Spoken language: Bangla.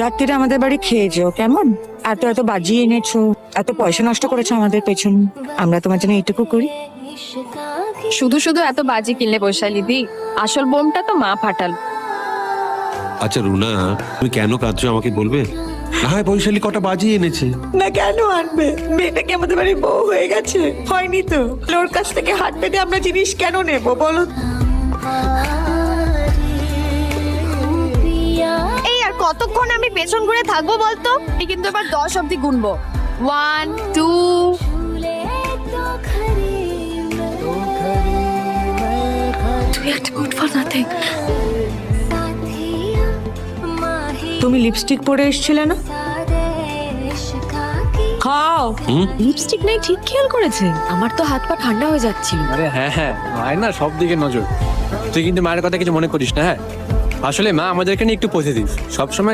রাত্রিরে আমাদের বাড়ি খেয়ে যেও কেমন? এত এত বাজিয়ে এনেছো, এত পয়সা নষ্ট করেছো আমাদের পেছন, আমরা তোমার জন্য এইটুকু করি। শুধু শুধু এত বাজি কিনলে বৈশালী দি, আসল বোমটা তো মা ফাটাল। আচ্ছা রুনা, তুমি কেন কাঁদছো আমাকে বলবে? না হয় বৈশালী কটা বাজি এনেছে। না কেন আনবে? মেয়েটা কি আমাদের বাড়ি বউ হয়ে গেছে? হয়নি তো। ওর কাছ থেকে হাত পেতে আমরা জিনিস কেন নেবো বলো? এই আর কতক্ষণ আমি পেছন ঘুরে থাকবো বলতো? এই কিন্তু এবার 10 অব্দি গুনবো। 1 2। তুই একটা গুড ফর নাথিং। তুমি লিপস্টিক পরে এসেছিলে না? খাও। লিপস্টিক নেই ঠিক খেয়াল করেছে। আমার তো হাত পা ঠান্ডা হয়ে যাচ্ছিল। আরে হ্যাঁ হ্যাঁ, মায়ের না সব দিকে নজর। তুই কিন্তু মায়ের কথা কিছু মনে করিস না, হ্যাঁ? আসলে মা আমাদেরকে নিয়ে একটু পজিটিভ, সবসময়